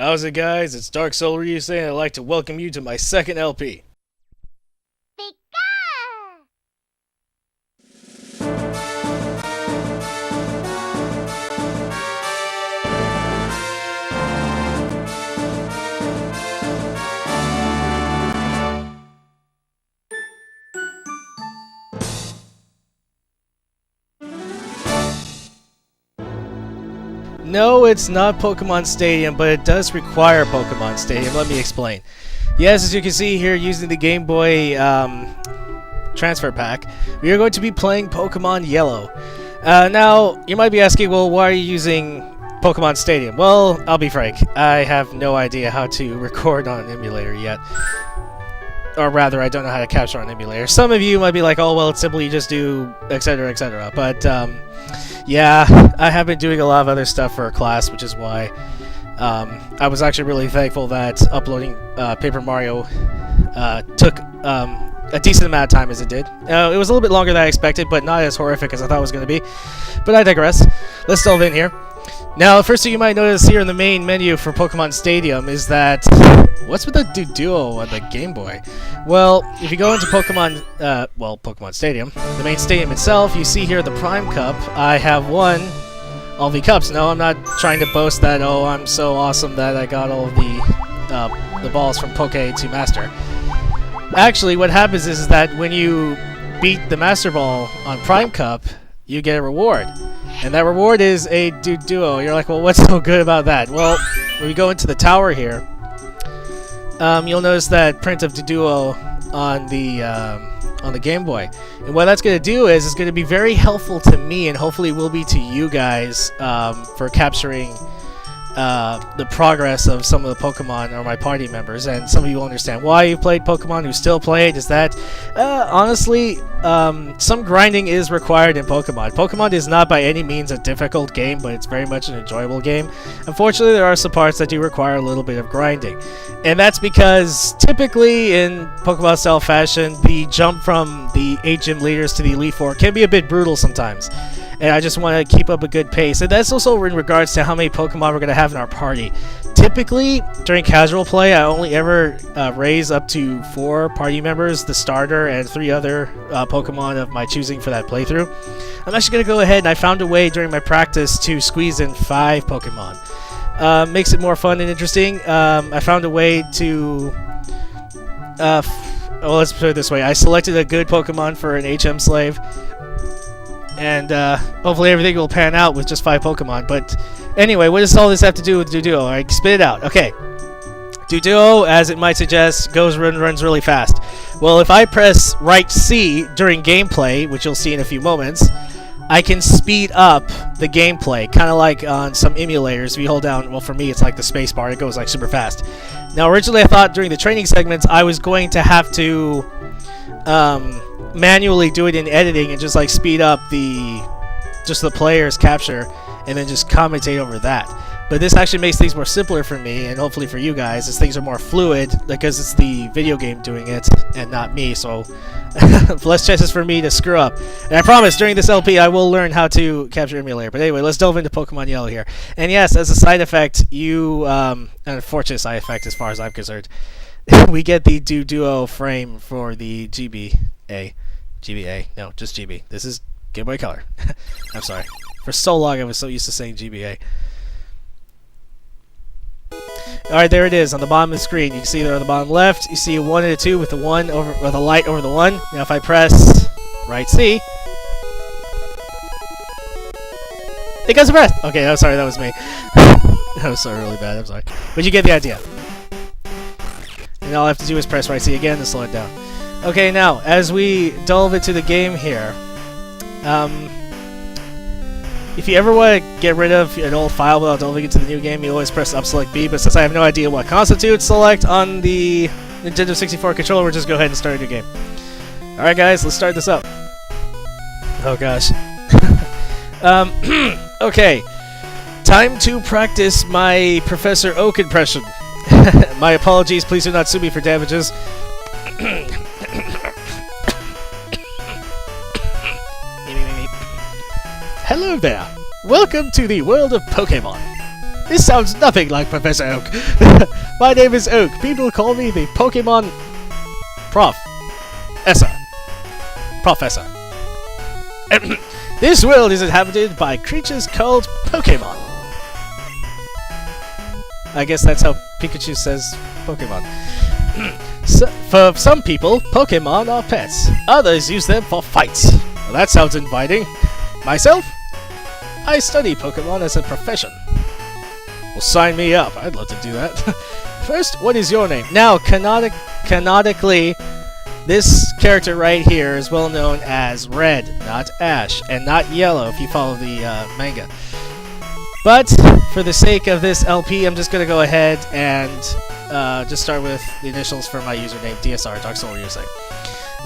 How's it, guys? It's Dark Soul Ryusei, and I'd like to welcome you to my second LP. No, it's not Pokemon Stadium, but it does require Pokemon Stadium. Let me explain. Yes, as you can see here, using the Game Boy transfer pack, we are going to be playing Pokemon Yellow. Now, you might be asking, well, why are you using Pokemon Stadium? Well, I'll be frank, I have no idea how to record on an emulator yet. Or rather, I don't know how to capture on an emulator. Some of you might be like, oh, well, it's simple, you just do etc, etc. But, yeah, I have been doing a lot of other stuff for class, which is why I was actually really thankful that uploading Paper Mario took a decent amount of time as it did. It was a little bit longer than I expected, but not as horrific as I thought it was going to be. But I digress. Let's delve in here. Now, the first thing you might notice here in the main menu for Pokemon Stadium is that... What's with the Duo on the Game Boy? Well, if you go into Pokemon Stadium, the main stadium itself, you see here the Prime Cup. I have won all the cups. No, I'm not trying to boast that, oh, I'm so awesome that I got all of the balls from Poke to Master. Actually, what happens is that when you beat the Master Ball on Prime Cup, you get a reward. And that reward is a Duo. You're like, well, what's so good about that? Well, when we go into the tower here, you'll notice that print of Duo on the Game Boy. And what that's going to do is it's going to be very helpful to me, and hopefully will be to you guys for capturing the progress of some of the Pokemon or my party members. And some of you will understand why you played Pokemon, who still play it, is that honestly some grinding is required in Pokemon. Pokemon is not by any means a difficult game, but it's very much an enjoyable game. Unfortunately, there are some parts that do require a little bit of grinding, and that's because typically in Pokemon style fashion, the jump from the 8 gym leaders to the Elite Four can be a bit brutal sometimes. And I just want to keep up a good pace. And that's also in regards to how many Pokemon we're going to have in our party. Typically, during casual play, I only ever raise up to 4 party members, the starter, and 3 other Pokemon of my choosing for that playthrough. I'm actually going to go ahead, and I found a way during my practice to squeeze in 5 Pokemon. Makes it more fun and interesting. I found a way to... well, let's put it this way. I selected a good Pokemon for an HM slave. And hopefully everything will pan out with just 5 Pokemon. But anyway, what does all this have to do with Duo? Alright, spit it out. Okay. Duo, as it might suggest, runs really fast. Well, if I press right C during gameplay, which you'll see in a few moments, I can speed up the gameplay, kind of like on some emulators. If you hold down, well, for me, it's like the space bar. It goes like super fast. Now, originally, I thought during the training segments, I was going to have to manually do it in editing and just like speed up the player's capture and then just commentate over that. But this actually makes things more simpler for me, and hopefully for you guys, as things are more fluid because it's the video game doing it and not me, so less chances for me to screw up. And I promise during this LP I will learn how to capture emulator. But anyway, let's delve into Pokemon Yellow here. And yes, as a side effect, an unfortunate side effect as far as I'm concerned, we get the Duo frame for the GBA. No, just GB. This is Game Boy Color. I'm sorry. For so long I was so used to saying GBA. Alright, there it is on the bottom of the screen. You can see there on the bottom left, you see a 1 and a 2 with the 1 over, or the light over the 1. Now if I press right C, it goes to breath. Okay, I'm sorry, that was me. That was so really bad, I'm sorry. But you get the idea. And all I have to do is press right C again to slow it down. Okay, now, as we delve into the game here, if you ever want to get rid of an old file without delving into the new game, you always press up select B, but since I have no idea what constitutes select on the Nintendo 64 controller, we'll just go ahead and start a new game. Alright guys, let's start this up. Oh gosh. Okay, time to practice my Professor Oak impression. My apologies, please do not sue me for damages. Hello there! Welcome to the world of Pokemon! This sounds nothing like Professor Oak. My name is Oak. People call me the Pokemon Professor. This world is inhabited by creatures called Pokemon. I guess that's how Pikachu says Pokemon. So, for some people, Pokemon are pets. Others use them for fights. Well, that sounds inviting. Myself? I study Pokemon as a profession. Well, sign me up. I'd love to do that. First, what is your name? Now, canonically, this character right here is well known as Red, not Ash, and not Yellow if you follow the manga. But, for the sake of this LP, I'm just going to go ahead and just start with the initials for my username, DSR, Dark Soul Ryusei.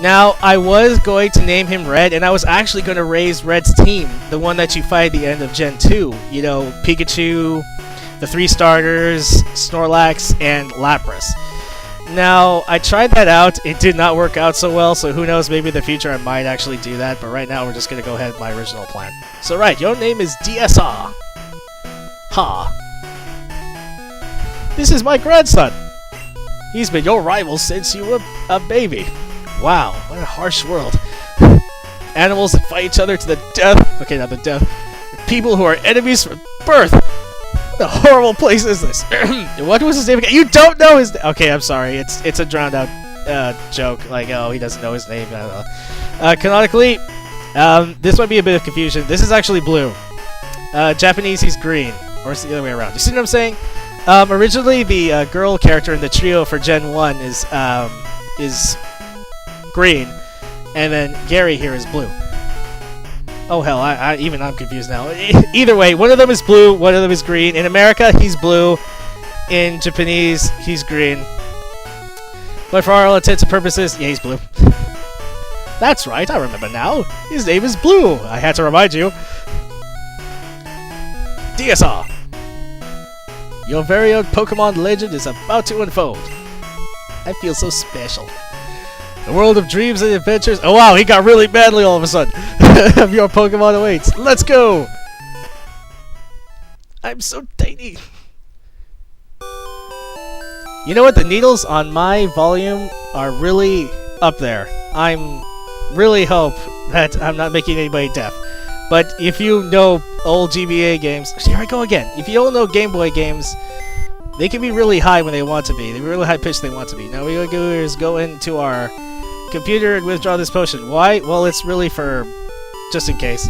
Now, I was going to name him Red, and I was actually going to raise Red's team, the one that you fight at the end of Gen 2. You know, Pikachu, the 3 starters, Snorlax, and Lapras. Now, I tried that out. It did not work out so well, so who knows, maybe in the future I might actually do that, but right now we're just going to go ahead with my original plan. So right, your name is DSR. Ha. This is my grandson. He's been your rival since you were a baby. Wow, what a harsh world. Animals that fight each other to the death. Okay, not the death. People who are enemies from birth. What a horrible place is this? What was his name again? You don't know his name. Okay, I'm sorry. It's a drowned out joke. Like, oh, he doesn't know his name. Canonically, this might be a bit of confusion. This is actually blue. Japanese, he's green. Or it's the other way around. You see what I'm saying? Originally, the girl character in the trio for Gen 1 is green, and then Gary here is blue. Oh hell, I'm confused now. Either way, one of them is blue, one of them is green. In America, he's blue. In Japanese, he's green. But for all intents and purposes, yeah, he's blue. That's right, I remember now. His name is Blue. I had to remind you. DSR. Your very own Pokemon legend is about to unfold. I feel so special. The world of dreams and adventures. Oh wow, he got really badly all of a sudden. Of your Pokemon awaits. Let's go! I'm so tiny. You know what? The needles on my volume are really up there. I'm really hope that I'm not making anybody deaf. But if you know old GBA games, here I go again. If you don't know Game Boy games, they can be really high when they want to be. They're really high pitched when they want to be. Now what we're going to do is go into our computer and withdraw this potion. Why? Well, it's really for just in case.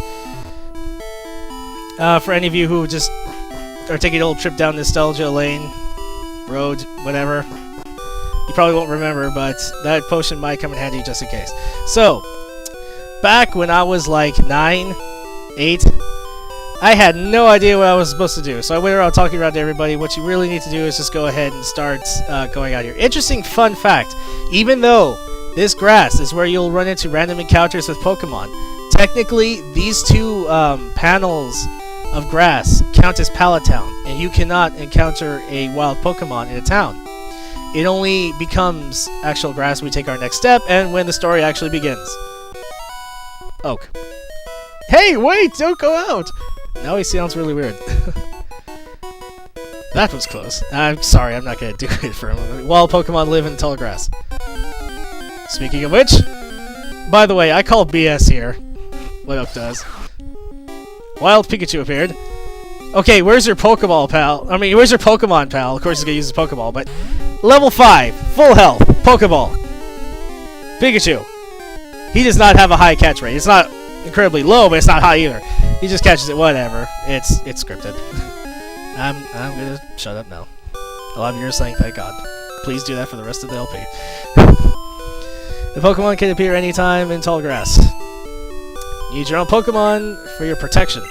For any of you who just are taking a little trip down nostalgia lane, road, whatever, you probably won't remember, but that potion might come in handy just in case. So, back when I was like 9, 8, I had no idea what I was supposed to do. So I went around talking around to everybody. What you really need to do is just go ahead and start going out here. Interesting fun fact. Even though this grass is where you'll run into random encounters with Pokemon, technically these two panels of grass count as Pallet Town, and you cannot encounter a wild Pokemon in a town. It only becomes actual grass when we take our next step and when the story actually begins. Oak. Hey, wait! Don't go out! Now he sounds really weird. That was close. I'm sorry, I'm not gonna do it for him. Wild Pokemon live in tall grass. Speaking of which, by the way, I call BS here. What Oak does. Wild Pikachu appeared. Okay, where's your Pokeball, pal? I mean, where's your Pokemon, pal? Of course he's gonna use his Pokeball, but... Level 5, full health, Pokeball. Pikachu. He does not have a high catch rate. It's not incredibly low, but it's not high either. He just catches it, whatever. It's scripted. I'm gonna shut up now. A lot of you are saying, thank God. Please do that for the rest of the LP. The Pokemon can appear anytime in tall grass. Use your own Pokemon for your protection.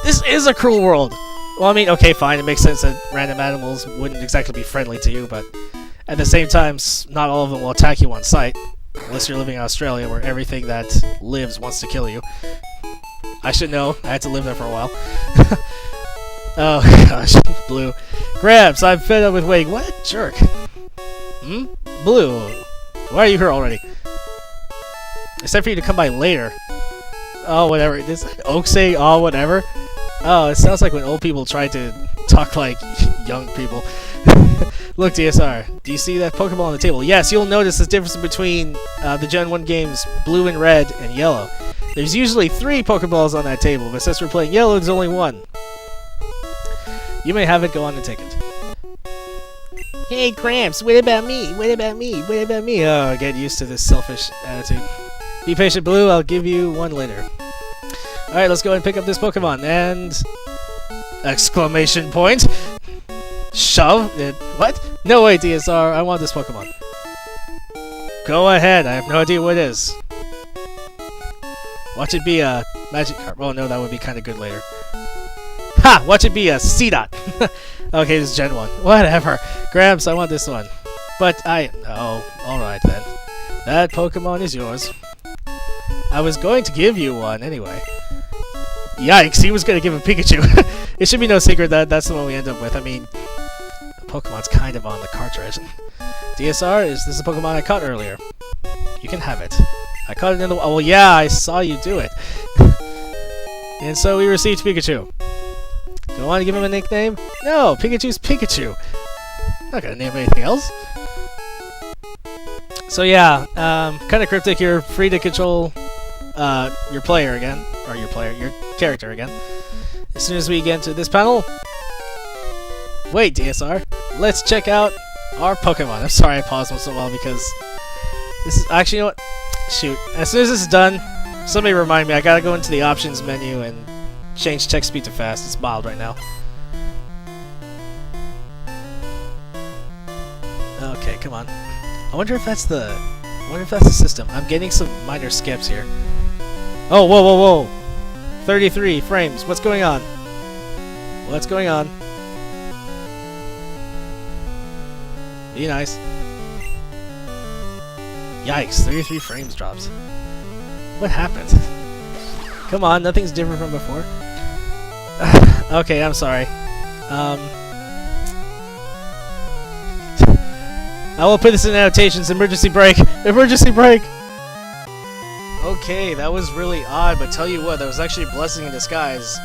This is a cruel world! Well, I mean, okay, fine, it makes sense that random animals wouldn't exactly be friendly to you, but at the same time, not all of them will attack you on sight. Unless you're living in Australia, where everything that lives wants to kill you. I should know. I had to live there for a while. Oh, gosh. Blue. Grabs, I'm fed up with waiting. What a jerk. Hmm? Blue. Why are you here already? It's time for you to come by later. Oh, whatever. Does Oak say, oh, whatever? Oh, it sounds like when old people try to talk like young people. Look, DSR, do you see that Pokeball on the table? Yes, you'll notice the difference between the Gen 1 games Blue and Red and Yellow. There's usually 3 Pokeballs on that table, but since we're playing Yellow, there's only 1. You may have it, go on and take it. Hey, Cramps, what about me? What about me? What about me? Oh, get used to this selfish attitude. Be patient, Blue, I'll give you 1 later. Alright, let's go and pick up this Pokemon, and... exclamation point! Shove it. What? No way, DSR, I want this Pokemon. Go ahead, I have no idea what it is. Watch it be a magic card. Oh no, that would be kind of good later. Ha! Watch it be a C-Dot! Okay, this is Gen 1. Whatever. Gramps, I want this one. But oh, alright then. That Pokemon is yours. I was going to give you one anyway. Yikes, he was going to give a Pikachu. It should be no secret that that's the one we end up with. I mean, the Pokemon's kind of on the cartridge. DSR, is this a Pokemon I caught earlier? You can have it. I caught it in the... Oh, well, yeah, I saw you do it. And so we received Pikachu. Do I want to give him a nickname? No, Pikachu's Pikachu. I'm not going to name anything else. So yeah, kind of cryptic. You're free to control your player again. Or your character again. As soon as we get into this panel... Wait, DSR. Let's check out our Pokemon. I'm sorry I paused once in a while because... This is... Actually, you know what? Shoot. As soon as this is done, somebody remind me. I gotta go into the options menu and change text speed to fast. It's mild right now. Okay, come on. I wonder if that's the... system. I'm getting some minor skips here. Oh, whoa, whoa, whoa. 33 frames. What's going on? What's going on? Be nice. Yikes, 33 frames drops. What happened? Come on, nothing's different from before. Okay, I'm sorry. I will put this in annotations. Emergency brake! Emergency brake! Okay, that was really odd, but tell you what, that was actually a blessing in disguise.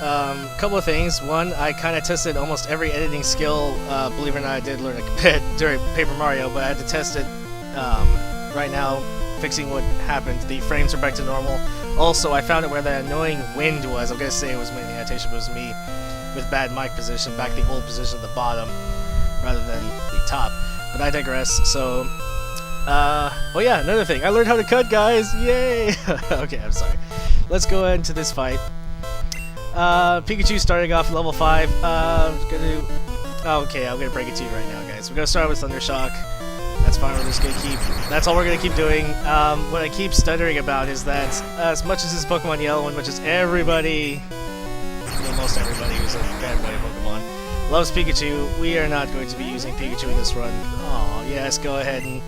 Couple of things. One, I kind of tested almost every editing skill. Believe it or not, I did learn a bit during Paper Mario, but I had to test it right now, fixing what happened. The frames are back to normal. Also, I found out where that annoying wind was. I'm going to say it was me in the annotation, but it was me with bad mic position, back the old position at the bottom rather than the top. But I digress, so... oh yeah, another thing. I learned how to cut, guys! Yay! Okay, I'm sorry. Let's go into this fight. Pikachu starting off level 5. Okay, I'm gonna break it to you right now, guys. We're gonna start with Thunder Shock. That's fine, we're just gonna keep... That's all we're gonna keep doing. What I keep stuttering about is that, as much as this Pokemon Yellow, and much as everybody... Well, most everybody who's a fanboy of Pokemon loves Pikachu, we are not going to be using Pikachu in this run. Oh yes, go ahead and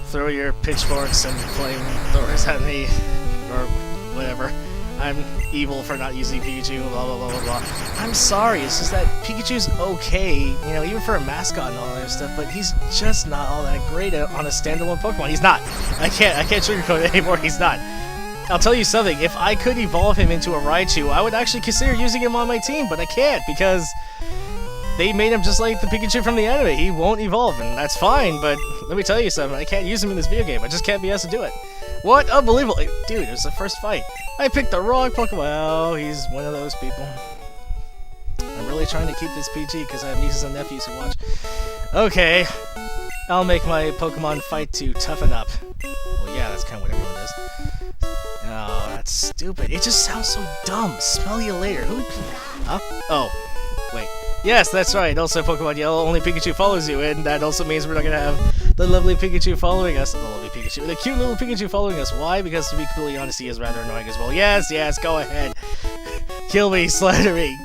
throw your pitchforks and flamethrowers at me, or whatever. I'm evil for not using Pikachu, blah blah blah blah blah. I'm sorry, it's just that Pikachu's okay, you know, even for a mascot and all that stuff, but he's just not all that great on a standalone Pokemon. He's not. I can't sugarcoat it anymore, he's not. I'll tell you something, if I could evolve him into a Raichu, I would actually consider using him on my team, but I can't, because they made him just like the Pikachu from the anime. He won't evolve, and that's fine, but let me tell you something, I can't use him in this video game. I just can't be asked to do it. What? Unbelievable. Dude, it was the first fight. I picked the wrong Pokemon. Oh, he's one of those people. I'm really trying to keep this PG because I have nieces and nephews who watch. Okay. I'll make my Pokemon fight to toughen up. Well, yeah, that's kind of what everyone does. Oh, that's stupid. It just sounds so dumb. Smell you later. Who? Huh? Oh, wait. Yes, that's right. Also, Pokemon Yellow, only Pikachu follows you, and that also means we're not going to have the lovely Pikachu following us. The lovely Pikachu. The cute little Pikachu following us. Why? Because, to be completely honest, he is rather annoying as well. Yes, yes, go ahead. Kill me, slander me.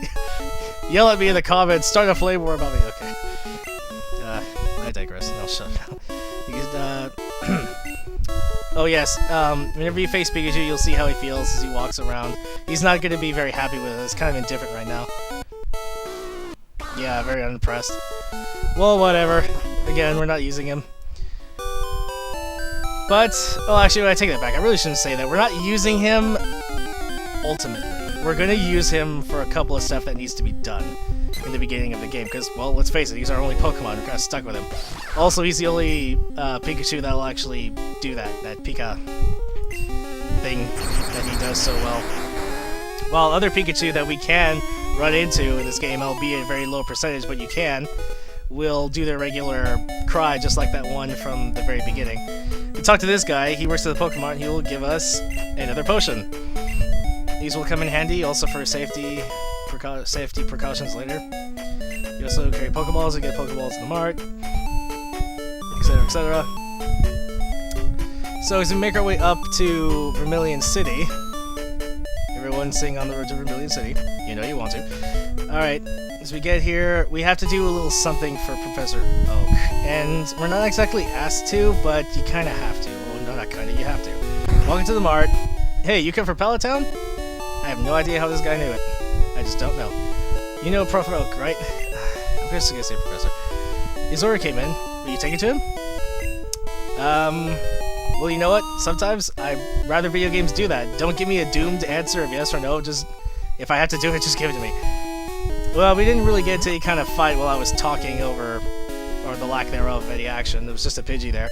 Yell at me in the comments. Start a flame war about me. Okay. I digress. I'll shut up now. Oh, yes. Whenever you face Pikachu, you'll see how he feels as he walks around. He's not going to be very happy with it. It's kind of indifferent right now. Yeah, very unimpressed. Well, whatever. Again, we're not using him. But, oh, actually, I take that back. I really shouldn't say that. We're not using him ultimately. we're gonna use him for a couple of stuff that needs to be done in the beginning of the game, because, well, let's face it, he's our only Pokemon. We're kind of stuck with him. Also, he's the only Pikachu that'll actually do that Pika thing that he does so well. While other Pikachu that we can run into in this game, albeit a very low percentage, but you can, will do their regular cry, just like that one from the very beginning. We talk to this guy, he works at the Pokemon, he will give us another potion. These will come in handy, also for safety precautions later. You also carry Pokeballs and get Pokeballs in the mart, etc., etc. So as we make our way up to Vermilion City, everyone sing On the Road to Vermilion City. You know you want to. Alright, as we get here, we have to do a little something for Professor Oak. And we're not exactly asked to, but you kind of have to. Well, no, not kind of, you have to. Welcome to the mart. Hey, you come from Pallet Town? I have no idea how this guy knew it. I just don't know. You know Prof Oak, right? I'm just gonna say Professor. His order came in. Will you take it to him? Well, you know what? Sometimes I'd rather video games do that. Don't give me a doomed answer of yes or no. Just, if I have to do it, just give it to me. Well, we didn't really get into any kind of fight while I was talking over, or the lack thereof of any action. There was just a Pidgey there.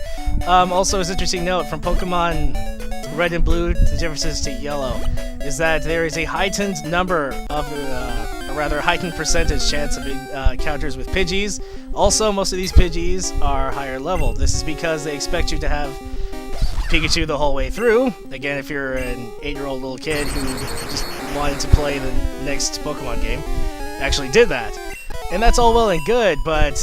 Also, as an interesting note, from Pokemon Red and Blue, the differences to Yellow, is that there is a heightened number of, a rather heightened percentage chance of encounters with Pidgeys. Also, most of these Pidgeys are higher level. This is because they expect you to have Pikachu the whole way through. Again, if you're an 8-year-old little kid who just wanted to play the next Pokemon game, actually did that. And that's all well and good, but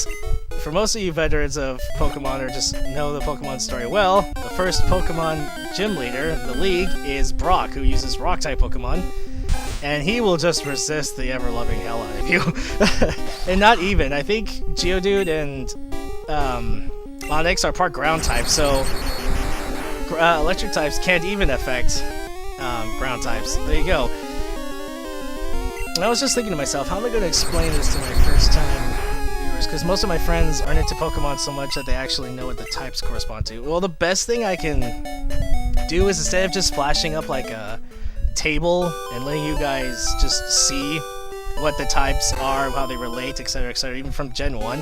for most of you veterans of Pokemon or just know the Pokemon story well, the first Pokemon gym leader in the league is Brock, who uses Rock-type Pokemon, and he will just resist the ever-loving hell out of you. And not even. I think Geodude and Onix are part ground type, so electric types can't even affect ground types. There you go. And I was just thinking to myself, how am I going to explain this to my first-time viewers? Because most of my friends aren't into Pokemon so much that they actually know what the types correspond to. Well, the best thing I can do is, instead of just flashing up like a table and letting you guys just see what the types are, how they relate, etc., etc., even from Gen 1,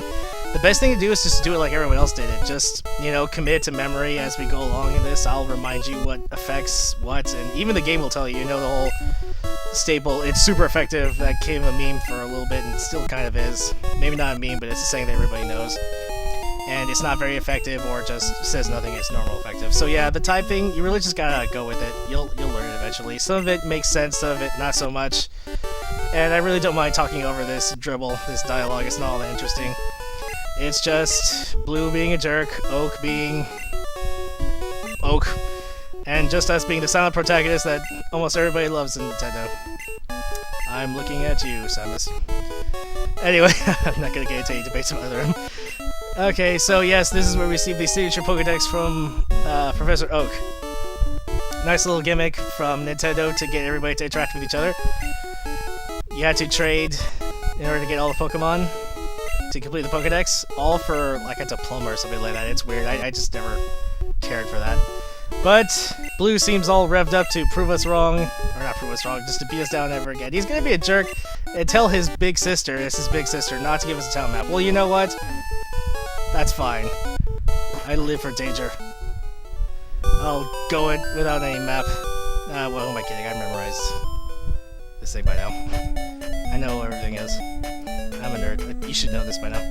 the best thing to do is just do it like everyone else did it. Just, you know, commit to memory as we go along in this. I'll remind you what affects what, and even the game will tell you, you know, the whole staple. It's super effective. That became a meme for a little bit, and it still kind of is. Maybe not a meme, but it's a saying that everybody knows. And it's not very effective, or just says nothing, it's normal effective. So yeah, the type thing, you really just gotta go with it. You'll learn it eventually. Some of it makes sense, some of it not so much. And I really don't mind talking over this dribble, this dialogue. It's not all that interesting. It's just Blue being a jerk, Oak being Oak, and just us being the silent protagonist that almost everybody loves in Nintendo. I'm looking at you, Samus. Anyway, I'm not gonna get into any debates about them. Okay, so yes, this is where we receive the signature Pokédex from Professor Oak. Nice little gimmick from Nintendo to get everybody to interact with each other. You had to trade in order to get all the Pokemon to complete the Pokédex, all for like a diploma or something like that. It's weird. I just never cared for that. But Blue seems all revved up to prove us wrong, or not prove us wrong, just to beat us down ever again. He's gonna be a jerk and tell his big sister, not to give us a town map. Well, you know what? That's fine. I live for danger. I'll go it without any map. Well, who am I kidding? I memorized this thing by now. I know where everything is. I'm a nerd. You should know this by now.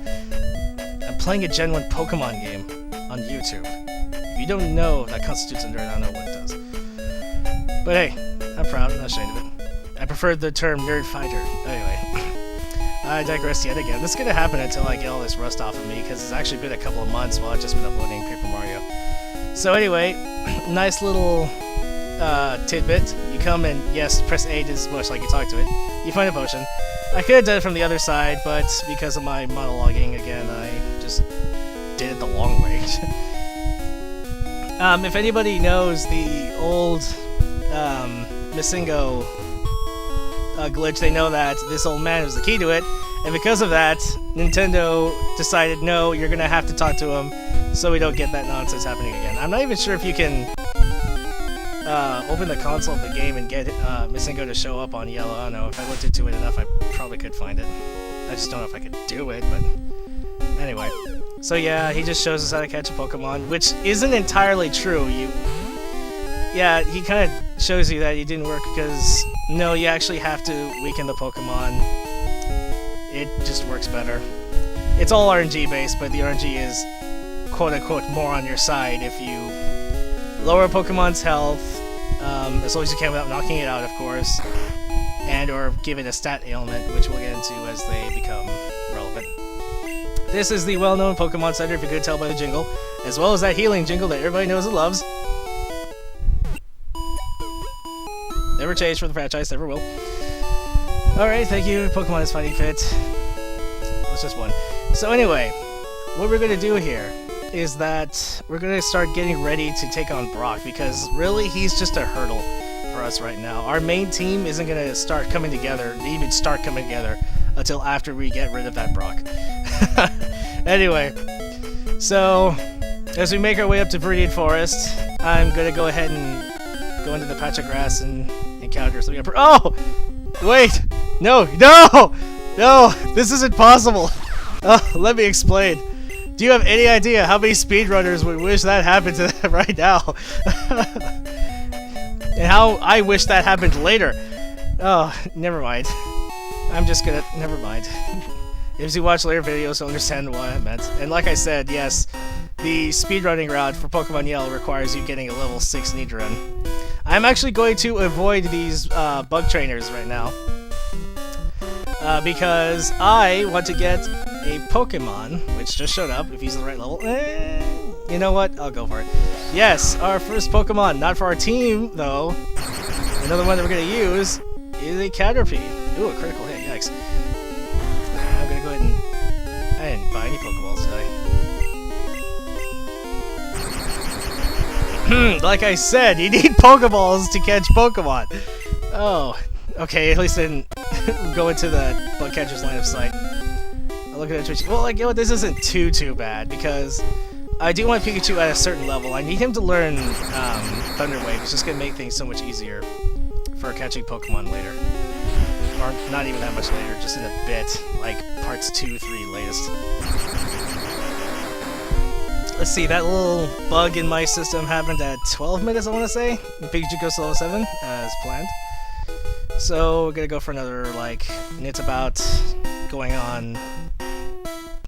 I'm playing a Gen 1 Pokemon game on YouTube. If you don't know if that constitutes a nerd, I don't know what does. But hey, I'm proud. I'm not ashamed of it. I prefer the term nerd fighter. Anyway. I digress yet again. This is going to happen until I get all this rust off of me, because it's actually been a couple of months while I've just been uploading Paper Mario. So anyway, nice little tidbit. You come and, yes, press A is much like you talk to it. You find a potion. I could have done it from the other side, but because of my monologuing, again, I just did it the long way. If anybody knows the old Missingo glitch, they know that this old man was the key to it, and because of that, Nintendo decided, no, you're gonna have to talk to him so we don't get that nonsense happening again. I'm not even sure if you can open the console of the game and get Missingo to show up on yellow. I don't know, if I looked into it enough, I probably could find it. I just don't know if I could do it, but anyway. So yeah, he just shows us how to catch a Pokemon, which isn't entirely true. Yeah, he kind of shows you that it didn't work because, no, you actually have to weaken the Pokemon. It just works better. It's all RNG based, but the RNG is quote-unquote more on your side if you lower a Pokemon's health, as long as you can without knocking it out, of course, and or give it a stat ailment, which we'll get into as they become relevant. This is the well-known Pokemon Center, if you could tell by the jingle, as well as that healing jingle that everybody knows and loves. Never changed for the franchise, never will. Alright, thank you. Pokemon is fighting fit. It's just one. So anyway, what we're going to do here is that we're going to start getting ready to take on Brock, because really he's just a hurdle for us right now. Our main team isn't going to start coming together, until after we get rid of that Brock. Anyway, so as we make our way up to Viridian Forest, I'm going to go ahead and go into the patch of grass and encounter something. Oh! Wait! No! This isn't possible! Oh, let me explain. Do you have any idea how many speedrunners would wish that happened to them right now? And how I wish that happened later. Oh, never mind. I'm just gonna... never mind. If you watch later videos, you'll understand what I meant. And like I said, yes, the speedrunning route for Pokemon Yellow requires you getting a level 6 Nidoran. I'm actually going to avoid these bug trainers right now. Because I want to get a Pokemon, which just showed up, if he's the right level. You know what? I'll go for it. Yes, our first Pokemon, not for our team, though. Another one that we're going to use is a Caterpie. Ooh, a critical hit, yikes. I'm going to go ahead and... I didn't buy any Pokeballs today. Like I said, you need Pokeballs to catch Pokemon. Oh, okay, at least I didn't go into the bug catcher's line of sight. I'll look at the Twitch. Well, like, you know what, this isn't too bad, because I do want Pikachu at a certain level. I need him to learn Thunder Wave. It's just going to make things so much easier for catching Pokemon later. Or not even that much later, just in a bit, like parts 2, 3 latest. Let's see, that little bug in my system happened at 12 minutes, I want to say. And Pikachu goes to level 7, as planned. So, we're gonna go for another, like, and it's about going on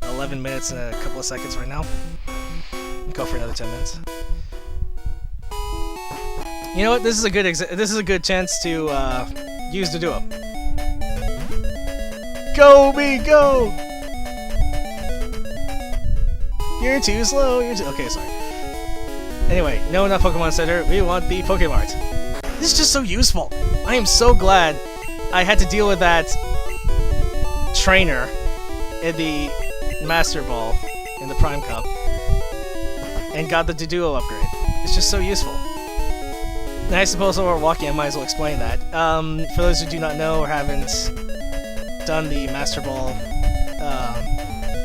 11 minutes and a couple of seconds right now. Go for another 10 minutes. You know what? This is a good chance to use the duo. Go me, go! You're too slow. Okay, sorry. Anyway, no, not Pokemon Center. We want the Pokemart. This is just so useful. I am so glad I had to deal with that trainer in the Master Ball in the Prime Cup and got the Doduo upgrade. It's just so useful. And I suppose while we're walking, I might as well explain that. For those who do not know or haven't done the Master Ball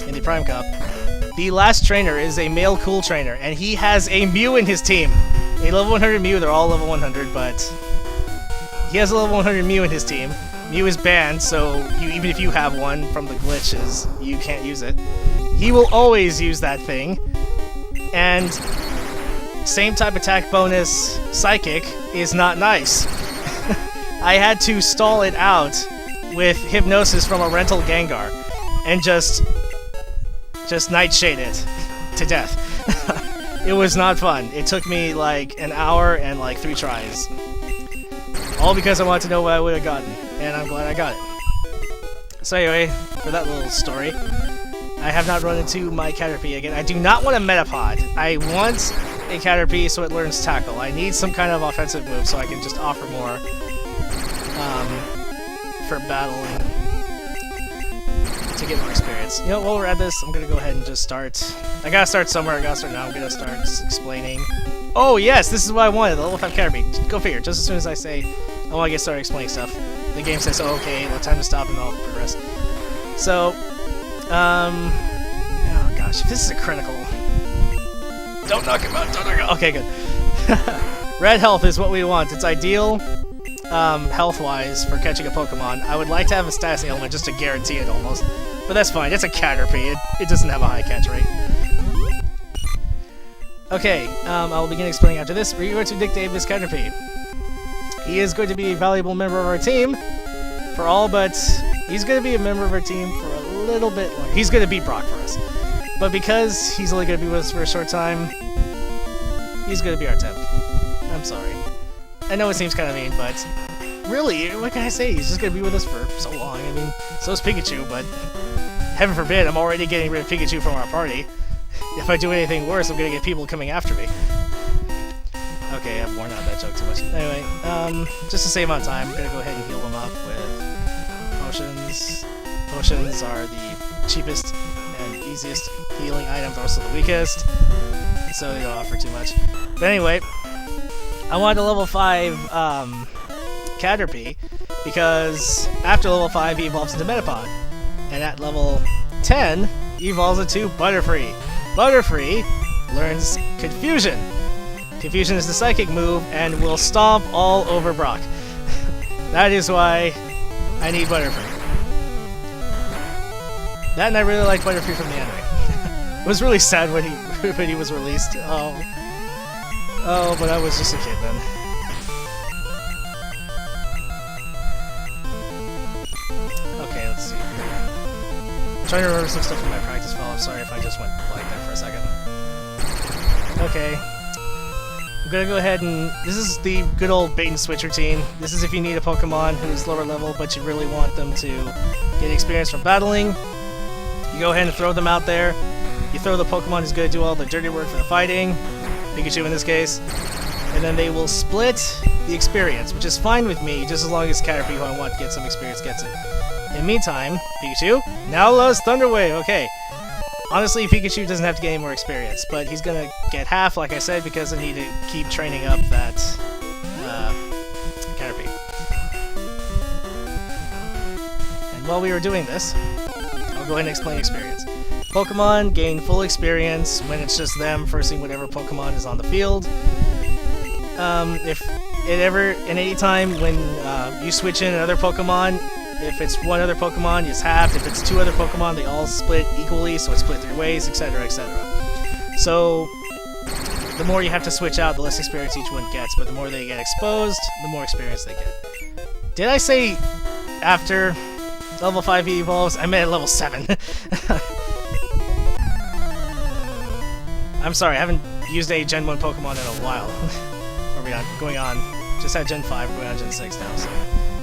in the Prime Cup, the last trainer is a male cool trainer, and he has a Mew in his team. A level 100 Mew, they're all level 100, but he has a level 100 Mew in his team. Mew is banned, so even if you have one from the glitches, you can't use it. He will always use that thing, and same type attack bonus Psychic is not nice. I had to stall it out with Hypnosis from a rental Gengar, and just Nightshade it to death. It was not fun. It took me like an hour and like 3 tries. All because I wanted to know what I would have gotten, and I'm glad I got it. So anyway, for that little story, I have not run into my Caterpie again. I do not want a Metapod. I want a Caterpie so it learns Tackle. I need some kind of offensive move so I can just offer more for battling to get more experience. You know, while we're at this, I'm gonna go ahead and just start. I gotta start somewhere. I gotta start now. I'm gonna start explaining. Oh yes, this is what I wanted. The level 5 Caterpie. Go figure. Just as soon as I say I want to get started explaining stuff, the game says, "Oh, okay, well, time to stop," and I'll progress. So, oh gosh, if this is a critical, don't knock him out. Don't knock him out. Okay, good. Red health is what we want. It's ideal, health-wise, for catching a Pokemon. I would like to have a status ailment just to guarantee it almost. But that's fine. It's a Caterpie. It doesn't have a high catch rate. Okay, I'll begin explaining after this. We're going to dictate this Caterpie. He is going to be a valuable member of our team for all, but he's going to be a member of our team for a little bit longer. He's going to beat Brock for us. But because he's only going to be with us for a short time, he's going to be our temp. I'm sorry. I know it seems kind of mean, but really, what can I say? He's just going to be with us for so long. I mean, so is Pikachu, but heaven forbid, I'm already getting rid of Pikachu from our party. If I do anything worse, I'm going to get people coming after me. Okay, I've worn out that joke too much. Anyway, just to save on time, I'm going to go ahead and heal them up with potions. Potions are the cheapest and easiest healing items, also the weakest, so they don't offer too much. But anyway, I wanted a level 5 Caterpie, because after level 5 he evolves into Metapod, and at level 10 he evolves into Butterfree. Butterfree learns Confusion. Confusion is the psychic move and will stomp all over Brock. That is why I need Butterfree. That, and I really like Butterfree from the anime. It was really sad when he was released. Oh, but I was just a kid then. Okay, let's see. I'm trying to remember some stuff from my practice file. I'm sorry if I just went blank there for a second. Okay. I'm gonna go ahead and... This is the good old bait and switch routine. This is if you need a Pokemon who's lower level, but you really want them to get experience from battling. You go ahead and throw them out there. You throw the Pokemon who's going to do all the dirty work for the fighting, Pikachu in this case, and then they will split the experience, which is fine with me, just as long as Caterpie, who I want to get some experience, gets it. In the meantime, Pikachu now loves Thunder Wave. Okay. Honestly, Pikachu doesn't have to get any more experience, but he's going to get half, like I said, because I need to keep training up that Caterpie. And while we were doing this, I'll go ahead and explain experience. Pokemon gain full experience when it's just them versing whatever Pokemon is on the field. If it ever, in any time when you switch in another Pokemon, if it's one other Pokemon, it's halved. If it's two other Pokemon, they all split equally, so it's split 3 ways, etc., etc. So, the more you have to switch out, the less experience each one gets, but the more they get exposed, the more experience they get. Did I say after level 5 he evolves? I meant at level 7. I'm sorry, I haven't used a Gen 1 Pokemon in a while. Are we going on? Just had Gen 5, we're going on Gen 6 now, so...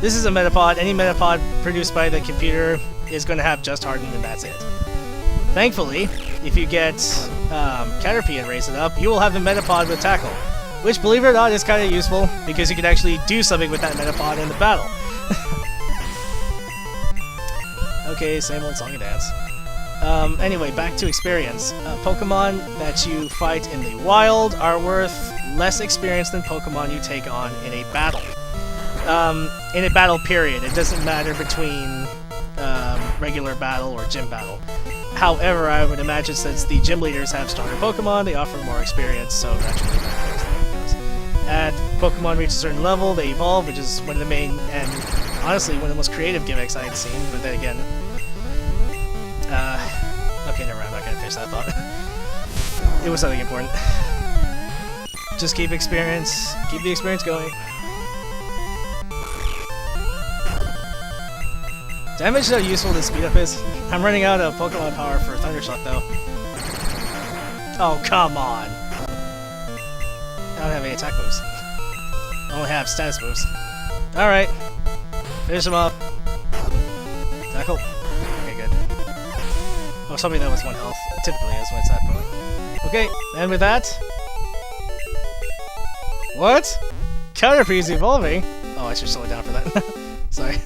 This is a Metapod. Any Metapod produced by the computer is going to have Just Hardened, and that's it. Thankfully, if you get Caterpie and raise it up, you will have the Metapod with Tackle, which, believe it or not, is kind of useful, because you can actually do something with that Metapod in the battle. Okay, same old song and dance. Anyway, back to experience. Pokemon that you fight in the wild are worth less experience than Pokemon you take on in a battle. In a battle period. It doesn't matter between regular battle or gym battle. However, I would imagine since the gym leaders have stronger Pokemon, they offer more experience, so naturally that goes. At Pokemon reach a certain level, they evolve, which is one of the main, and honestly, one of the most creative gimmicks I had seen, but then again... okay, never mind, I'm not gonna finish that thought. It was something important. Just keep the experience going. Did I mention how useful this speed up is? I'm running out of Pokemon power for Thundershock though. Oh, come on! I don't have any attack moves. I only have status moves. Alright. Finish him off. Tackle. Okay, good. Oh, something that was 1 health. It typically is when it's that point. Okay, and with that... What? Caterpie is evolving? Oh, I should slow it down for that. Sorry.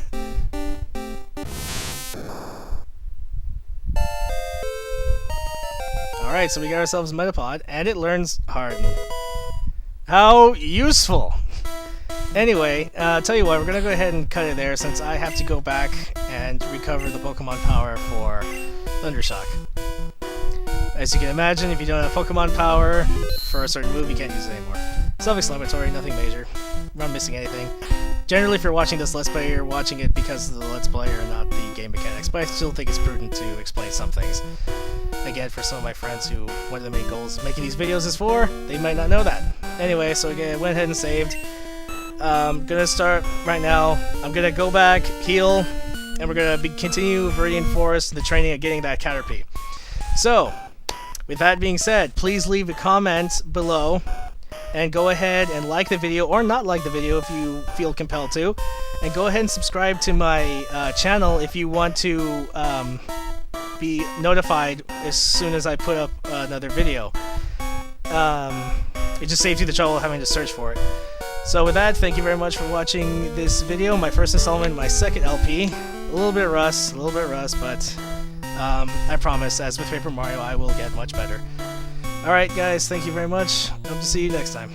Alright, so we got ourselves a Metapod, and it learns Harden. How useful! Anyway, tell you what, we're gonna go ahead and cut it there since I have to go back and recover the Pokemon power for Thundershock. As you can imagine, if you don't have Pokemon power for a certain move, you can't use it anymore. Self-explanatory, nothing major. I'm not missing anything. Generally, if you're watching this Let's Play, you're watching it because of the Let's Play or not the game mechanics, but I still think it's prudent to explain some things. Again, for some of my friends who one of the main goals of making these videos is for, they might not know that. Anyway, so again, I went ahead and saved. Gonna start right now. I'm gonna go back, heal, and we're gonna continue Viridian Forest, the training of getting that Caterpie. So, with that being said, please leave a comment below. And go ahead and like the video, or not like the video if you feel compelled to. And go ahead and subscribe to my channel if you want to be notified as soon as I put up another video. It just saves you the trouble of having to search for it. So with that, thank you very much for watching this video, my first installment, my second LP. A little bit rust, but I promise, as with Paper Mario, I will get much better. Alright guys, thank you very much. Hope to see you next time.